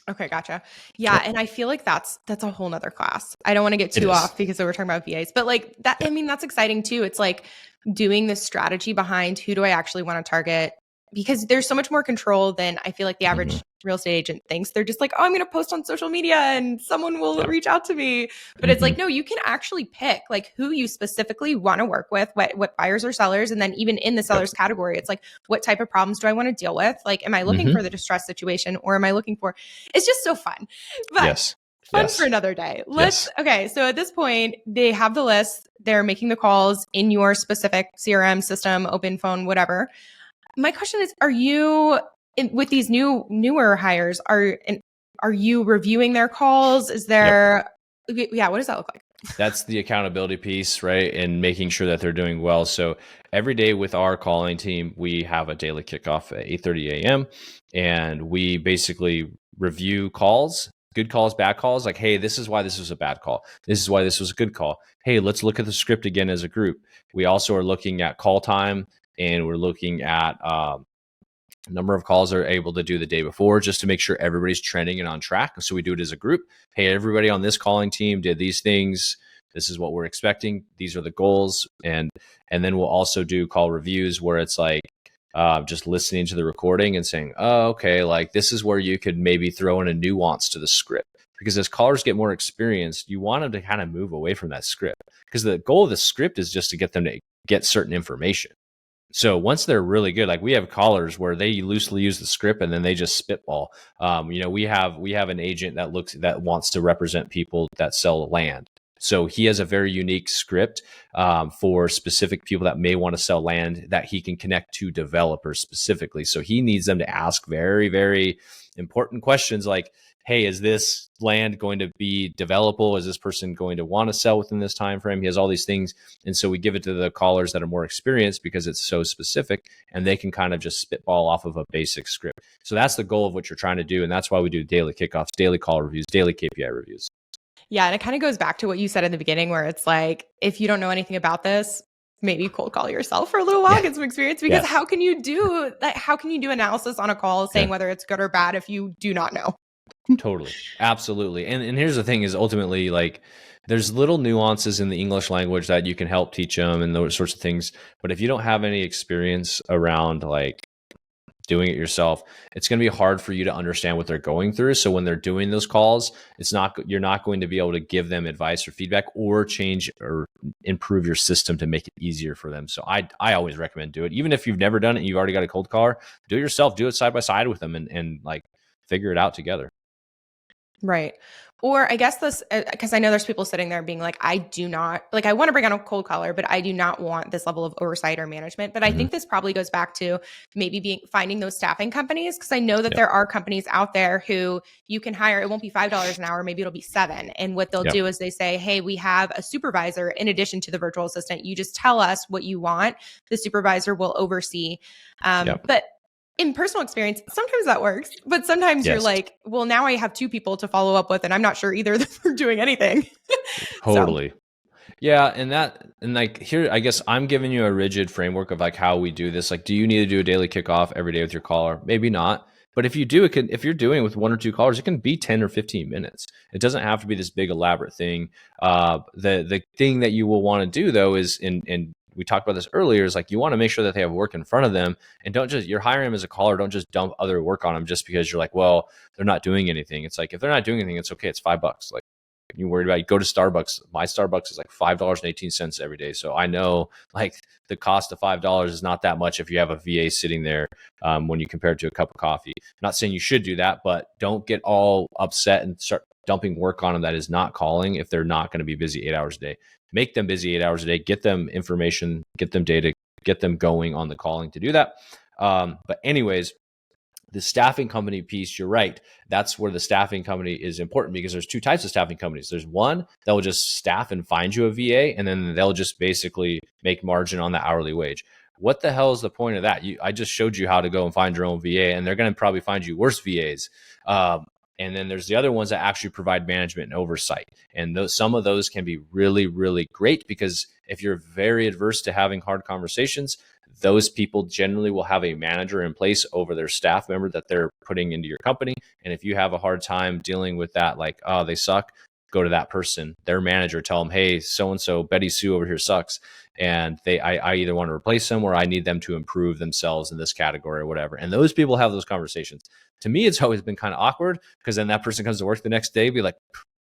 Okay, gotcha. Yeah, and I feel like that's a whole nother class. I don't want to get too off because we're talking about VAs, but like that, I mean, that's exciting too. It's like doing this strategy behind who do I actually want to target, because there's so much more control than I feel like the average real estate agent thinks. They're just like, oh, I'm going to post on social media and someone will reach out to me. But it's like, no, you can actually pick like who you specifically want to work with, what buyers or sellers. And then even in the sellers category, it's like, what type of problems do I want to deal with? Like, am I looking for the distress situation, or am I looking for, it's just so fun. But fun for another day. Okay. So at this point, they have the list, they're making the calls in your specific CRM system, open phone, whatever. My question is, are you with these newer hires, are you reviewing their calls? Is there, what does that look like? That's the accountability piece, right? And making sure that they're doing well. So every day with our calling team, we have a daily kickoff at 8:30 a.m. And we basically review calls, good calls, bad calls. Like, hey, this is why this was a bad call. This is why this was a good call. Hey, let's look at the script again as a group. We also are looking at call time, and we're looking at number of calls they're able to do the day before, just to make sure everybody's trending and on track. So we do it as a group. Hey, everybody on this calling team did these things. This is what we're expecting. These are the goals. And then we'll also do call reviews where it's like just listening to the recording and saying, oh, okay, like this is where you could maybe throw in a nuance to the script. Because as callers get more experienced, you want them to kind of move away from that script. Because the goal of the script is just to get them to get certain information. So once they're really good, like we have callers where they loosely use the script and then they just spitball. We have an agent that wants to represent people that sell land. So he has a very unique script for specific people that may want to sell land that he can connect to developers specifically. So he needs them to ask very, very important questions like, hey, is this land going to be developable? Is this person going to want to sell within this time frame? He has all these things. And so we give it to the callers that are more experienced because it's so specific, and they can kind of just spitball off of a basic script. So that's the goal of what you're trying to do. And that's why we do daily kickoffs, daily call reviews, daily KPI reviews. Yeah. And it kind of goes back to what you said in the beginning, where it's like, if you don't know anything about this, maybe cold call yourself for a little while, get some experience, because how can you do that? How can you do analysis on a call saying whether it's good or bad if you do not know? Totally. Absolutely. And here's the thing is ultimately, like, there's little nuances in the English language that you can help teach them and those sorts of things. But if you don't have any experience around like doing it yourself, it's going to be hard for you to understand what they're going through. So when they're doing those calls, you're not going to be able to give them advice or feedback or change or improve your system to make it easier for them. So I always recommend do it. Even if you've never done it and you've already got a cold caller, do it yourself, do it side by side with them and like figure it out together. Right. Or I guess this, because I know there's people sitting there being like, I want to bring on a cold caller, but I do not want this level of oversight or management. But I think this probably goes back to maybe finding those staffing companies, because I know that there are companies out there who you can hire. It won't be $5 an hour. Maybe it'll be $7. And what they'll do is they say, hey, we have a supervisor in addition to the virtual assistant. You just tell us what you want. The supervisor will oversee. But in personal experience, sometimes that works, but sometimes you're like, well, now I have 2 people to follow up with, and I'm not sure either of them are doing anything. Totally. Yeah. And like here, I guess I'm giving you a rigid framework of like how we do this. Like, do you need to do a daily kickoff every day with your caller? Maybe not. But if you do, if you're doing it with 1 or 2 callers, it can be 10 or 15 minutes. It doesn't have to be this big elaborate thing. The thing that you will want to do though is and we talked about this earlier, is like you want to make sure that they have work in front of them, and you're hiring them as a caller. Don't just dump other work on them just because you're like, well, they're not doing anything. It's like, if they're not doing anything, it's okay. It's $5. Like, you worried about, you go to Starbucks. My Starbucks is like $5.18 every day. So I know like the cost of $5 is not that much if you have a VA sitting there when you compare it to a cup of coffee. I'm not saying you should do that, but don't get all upset and start dumping work on them that is not calling if they're not going to be busy 8 hours a day. Make them busy 8 hours a day, get them information, get them data, get them going on the calling to do that. But anyways, the staffing company piece, you're right. That's where the staffing company is important, because there's 2 types of staffing companies. There's one that will just staff and find you a VA, and then they'll just basically make margin on the hourly wage. What the hell is the point of that? I just showed you how to go and find your own VA, and they're going to probably find you worse VAs. And then there's the other ones that actually provide management and oversight. And some of those can be really, really great, because if you're very adverse to having hard conversations, those people generally will have a manager in place over their staff member that they're putting into your company. And if you have a hard time dealing with that, like, oh, they suck, go to that person, their manager, tell them, hey, so-and-so, Betty Sue over here sucks. And I either want to replace them or I need them to improve themselves in this category or whatever. And those people have those conversations. To me, it's always been kind of awkward, because then that person comes to work the next day, be like,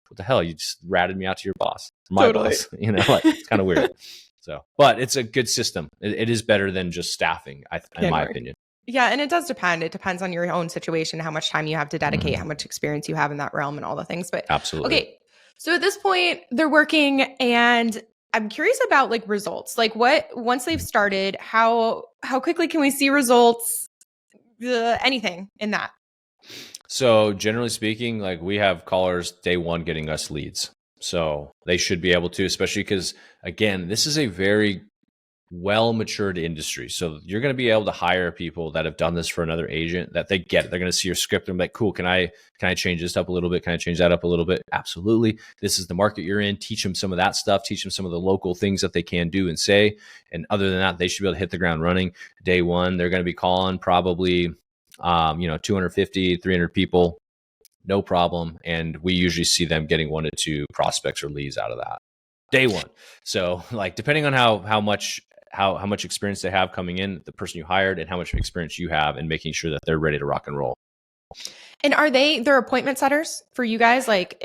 what the hell? You just ratted me out to your boss, my boss, like, it's kind of weird. So, but it's a good system. It is better than just staffing, in my opinion. Yeah. And it does depend. It depends on your own situation, how much time you have to dedicate, how much experience you have in that realm and all the things. But absolutely. Okay. So at this point, they're working, and I'm curious about like results. Like, once they've started, how quickly can we see results? Anything in that? So generally speaking, like, we have callers day 1 getting us leads. So they should be able to, especially because, again, this is a very well-matured industry. So you're going to be able to hire people that have done this for another agent, that they get it. They're going to see your script and be like, cool, can I change this up a little bit? Can I change that up a little bit? Absolutely. This is the market you're in. Teach them some of that stuff. Teach them some of the local things that they can do and say. And other than that, they should be able to hit the ground running. Day 1, they're going to be calling probably 250, 300 people, no problem. And we usually see them getting 1 to 2 prospects or leads out of that day 1. So like, depending on how much experience they have coming in, the person you hired, and how much experience you have, and making sure that they're ready to rock and roll. And are they're appointment setters for you guys? Like,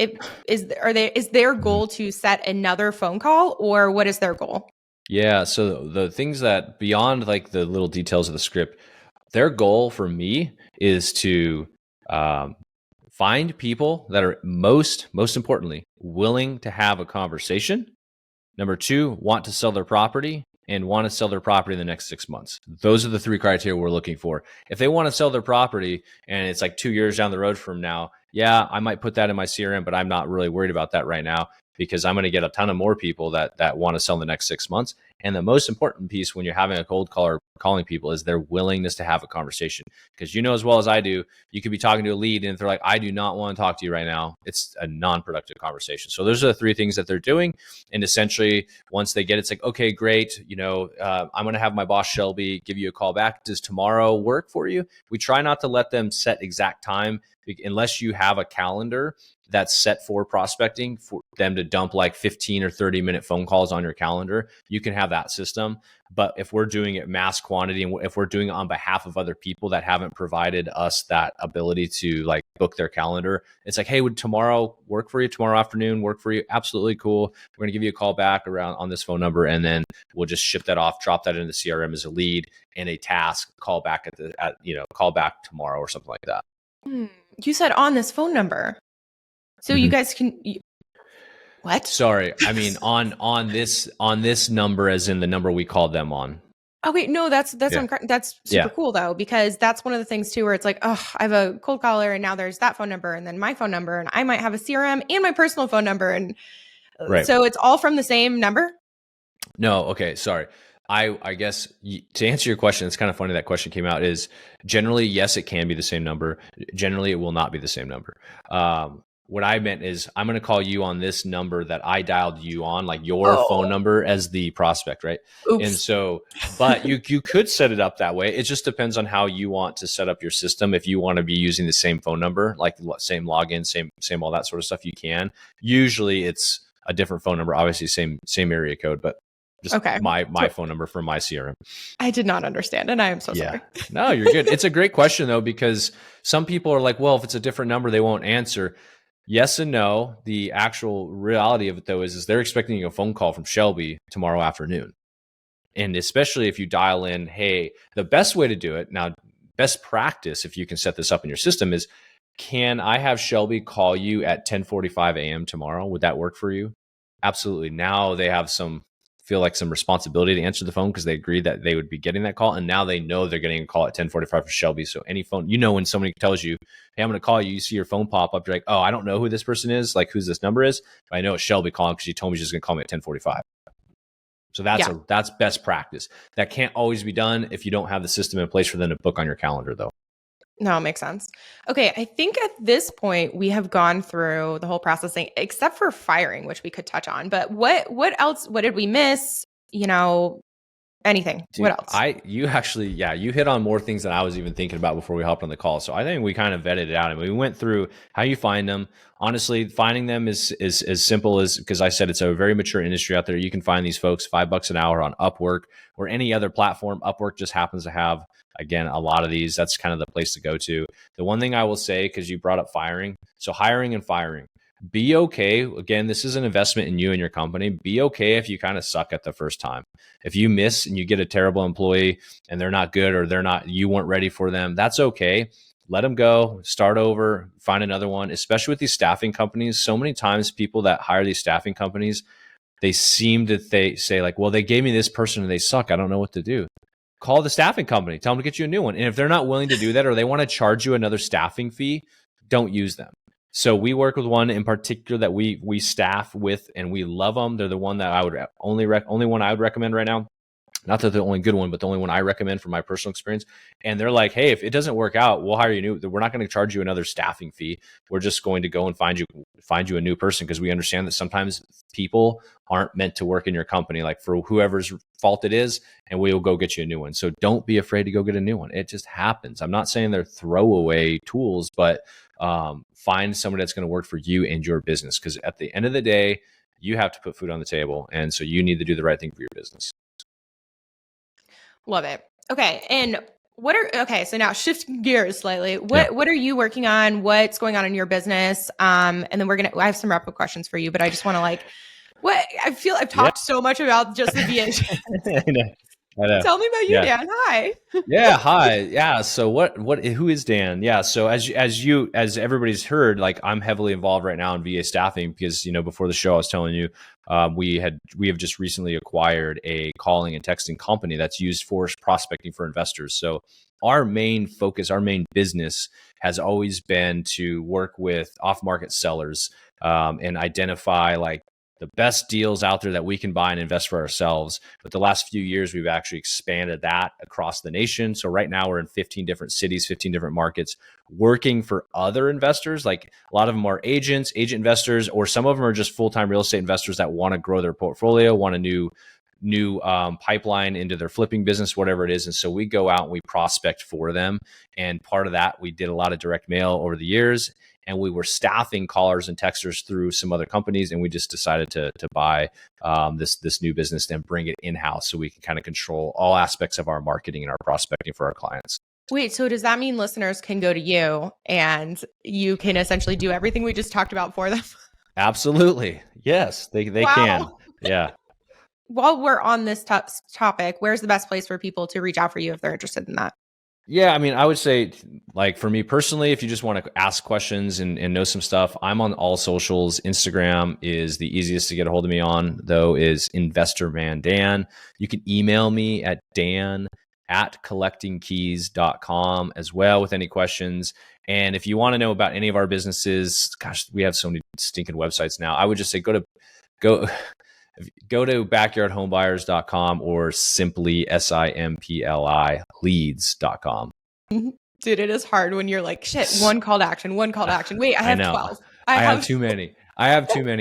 is their goal to set another phone call, or what is their goal? Yeah. So the things that beyond like the little details of the script, their goal for me is to find people that are most importantly willing to have a conversation. Number 2, want to sell their property, and want to sell their property in the next 6 months. Those are the 3 criteria we're looking for. If they want to sell their property and it's like 2 years down the road from now, yeah, I might put that in my CRM, but I'm not really worried about that right now because I'm going to get a ton of more people that want to sell in the next 6 months. And the most important piece when you're having a cold caller calling people is their willingness to have a conversation. Because you know as well as I do, you could be talking to a lead and if they're like, I do not want to talk to you right now, it's a non-productive conversation. So those are the 3 things that they're doing. And essentially, once they get it, it's like, okay, great. I'm going to have my boss Shelby give you a call back. Does tomorrow work for you? We try not to let them set exact time unless you have a calendar that's set for prospecting, for them to dump like 15 or 30-minute phone calls on your calendar. You can have that system. But if we're doing it mass quantity and if we're doing it on behalf of other people that haven't provided us that ability to like book their calendar, it's like, hey, would tomorrow work for you? Tomorrow afternoon work for you? Absolutely cool. We're going to give you a call back around on this phone number, and then we'll just ship that off, drop that into the CRM as a lead and a task, call back call back tomorrow or something like that. You said on this phone number. So you guys can what? Sorry. I mean on this number as in the number we called them on. Okay, no, that's super cool though, because that's one of the things too where it's like, oh, I have a cold caller and now there's that phone number and then my phone number and I might have a CRM and my personal phone number and so it's all from the same number? No, okay, sorry. I guess to answer your question, it's kind of funny that question came out is generally, yes, it can be the same number. Generally, it will not be the same number. What I meant is I'm going to call you on this number that I dialed you on, like your phone number as the prospect, right? Oops. And so, but you could set it up that way. It just depends on how you want to set up your system. If you want to be using the same phone number, like same login, same all that sort of stuff, you can. Usually it's a different phone number, obviously same area code, but just my phone number from my CRM. I did not understand, and I am so sorry. No, you're good. It's a great question though, because some people are like, well, if it's a different number, they won't answer. Yes and no. The actual reality of it though is they're expecting a phone call from Shelby tomorrow afternoon. And especially if you dial in, hey, the best way to do it now, best practice, if you can set this up in your system is, can I have Shelby call you at 10:45 a.m. tomorrow? Would that work for you? Absolutely. Now they have feel like some responsibility to answer the phone because they agreed that they would be getting that call. And now they know they're getting a call at 10:45 for Shelby. So any phone, when somebody tells you, hey, I'm going to call you, you see your phone pop up, you're like, oh, I don't know who this person is, like who's this number is, but I know it's Shelby calling because she told me she's going to call me at 10:45. So that's best practice. That can't always be done if you don't have the system in place for them to book on your calendar though. No, it makes sense. Okay, I think at this point we have gone through the whole processing, except for firing, which we could touch on. But what else? What did we miss? Anything? Dude, what else? You hit on more things than I was even thinking about before we hopped on the call. So I think we kind of vetted it out and we went through how you find them. Honestly, finding them is as simple as, because I said it's a very mature industry out there. You can find these folks $5 an hour on Upwork or any other platform. Upwork just happens to have, again, a lot of these. That's kind of the place to go to. The one thing I will say, because you brought up firing, so hiring and firing, be okay. Again, this is an investment in you and your company. Be okay if you kind of suck at the first time. If you miss and you get a terrible employee and they're not good or you weren't ready for them, that's okay. Let them go, start over, find another one, especially with these staffing companies. So many times people that hire these staffing companies, they seem to say like, well, they gave me this person and they suck. I don't know what to do. Call the staffing company, tell them to get you a new one. And if they're not willing to do that or they want to charge you another staffing fee, don't use them. So we work with one in particular that we staff with and we love them. They're the one that I would only one I would recommend right now. Not that they're the only good one, but the only one I recommend from my personal experience. And they're like, hey, if it doesn't work out, we'll hire you new. We're not going to charge you another staffing fee. We're just going to go and find you a new person because we understand that sometimes people aren't meant to work in your company, like for whoever's fault it is, and we will go get you a new one. So don't be afraid to go get a new one. It just happens. I'm not saying they're throwaway tools, but find somebody that's going to work for you and your business. Because at the end of the day, you have to put food on the table. And so you need to do the right thing for your business. Love it. Okay. And so now shifting gears slightly, what are you working on? What's going on in your business? And then I have some wrap up questions for you, but I just want to I feel I've talked so much about just the VA. I know. Tell me about you, Dan. Hi. Yeah. Hi. Yeah. So who is Dan? Yeah. So as everybody's heard, like I'm heavily involved right now in VA staffing because, before the show, I was telling you we have just recently acquired a calling and texting company that's used for prospecting for investors. So our main focus, our main business has always been to work with off-market sellers and identify like the best deals out there that we can buy and invest for ourselves. But the last few years, we've actually expanded that across the nation. So right now we're in 15 different cities, 15 different markets, working for other investors. Like a lot of them are agent investors, or some of them are just full-time real estate investors that want to grow their portfolio, want a new pipeline into their flipping business, whatever it is. And so we go out and we prospect for them. And part of that, we did a lot of direct mail over the years, and we were staffing callers and texters through some other companies. And we just decided to buy this new business and bring it in-house so we can kind of control all aspects of our marketing and our prospecting for our clients. Wait, so does that mean listeners can go to you and you can essentially do everything we just talked about for them? Absolutely. Yes, they can. Yeah. While we're on this topic, where's the best place for people to reach out for you if they're interested in that? Yeah, I mean, I would say, like for me personally, if you just want to ask questions and know some stuff, I'm on all socials. Instagram is the easiest to get a hold of me on, though, is Investorman Dan. You can email me at dan@collectingkeys.com as well with any questions. And if you want to know about any of our businesses, gosh, we have so many stinking websites now. I would just say go to backyardhomebuyers.com or simply simpli leads.com. Dude, it is hard when you're like, shit, one call to action. Wait, I have 12. I have too many.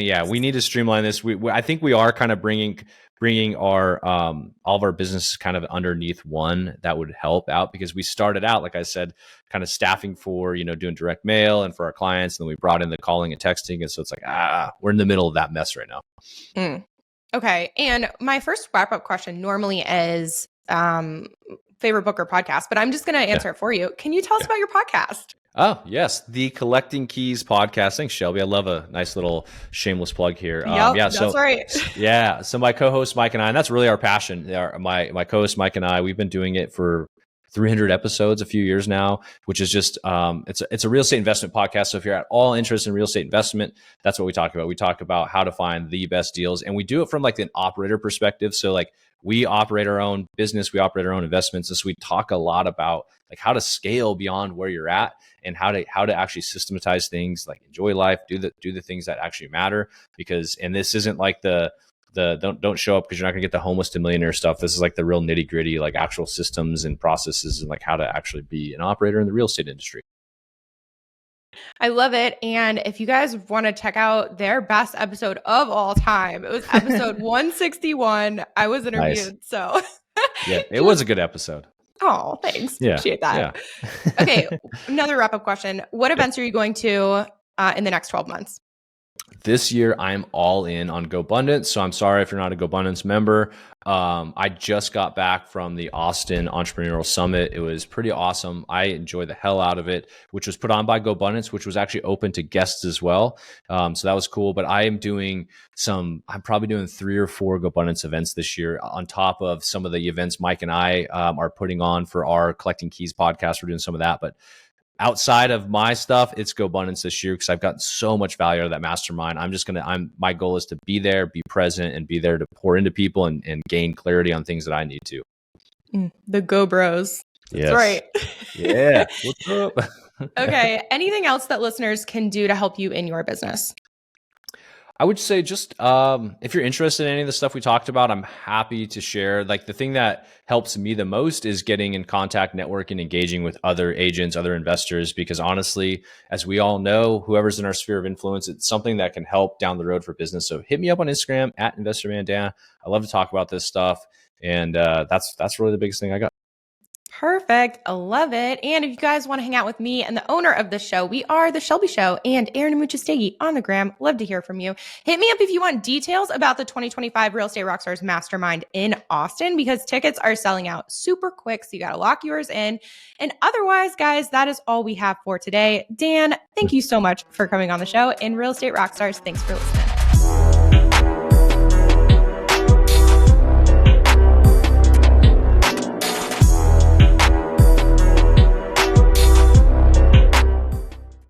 Yeah, we need to streamline this. I think we are kind of bringing our all of our businesses kind of underneath one. That would help out, because we started out, like I said, kind of staffing for, doing direct mail and for our clients. And then we brought in the calling and texting. And so it's like, we're in the middle of that mess right now. Okay. And my first wrap-up question normally is favorite book or podcast, but I'm just going to answer it for you. Can you tell us about your podcast? Oh, yes. The Collecting Keys podcast. Thanks, Shelby. I love a nice little shameless plug here. That's right. Yeah. So my co-host Mike and I, and that's really our passion. My co-host Mike and I, we've been doing it for 300 episodes a few years now, which is just, it's a real estate investment podcast. So if you're at all interested in real estate investment, that's what we talk about. We talk about how to find the best deals, and we do it from like an operator perspective. So like we operate our own business, we operate our own investments. And so we talk a lot about like how to scale beyond where you're at and how to actually systematize things, like enjoy life, do the things that actually matter. And this isn't like the don't show up because you're not gonna get the homeless to millionaire stuff. This is like the real nitty gritty, like actual systems and processes and like how to actually be an operator in the real estate industry. I love it. And if you guys want to check out their best episode of all time, it was episode 161. I was interviewed. Nice. So yeah, it was a good episode. Oh, thanks. Yeah, appreciate that. Yeah. Okay. Another wrap-up question. What events are you going to in the next 12 months? This year, I'm all in on GoBundance. So I'm sorry if you're not a GoBundance member. I just got back from the Austin Entrepreneurial Summit. It was pretty awesome. I enjoyed the hell out of it, which was put on by GoBundance, which was actually open to guests as well. So that was cool. But I'm probably doing 3 or 4 GoBundance events this year on top of some of the events Mike and I are putting on for our Collecting Keys podcast. We're doing some of that. But outside of my stuff, it's GoBundance this year because I've gotten so much value out of that mastermind. My goal is to be there, be present, and be there to pour into people and gain clarity on things that I need to. The Go Bros. That's right. Yeah. What's up? Okay. Anything else that listeners can do to help you in your business? I would say just if you're interested in any of the stuff we talked about, I'm happy to share. Like the thing that helps me the most is getting in contact, networking, engaging with other agents, other investors, because honestly, as we all know, whoever's in our sphere of influence, it's something that can help down the road for business. So hit me up on Instagram at InvestorManDan. I love to talk about this stuff. And that's really the biggest thing I got. Perfect. I love it. And if you guys want to hang out with me and the owner of the show, we are The Shelby Show and Aaron Amuchastegui on the gram. Love to hear from you. Hit me up if you want details about the 2025 Real Estate Rockstars Mastermind in Austin, because tickets are selling out super quick. So you got to lock yours in. And otherwise, guys, that is all we have for today. Dan, thank you so much for coming on the show. And Real Estate Rockstars, thanks for listening.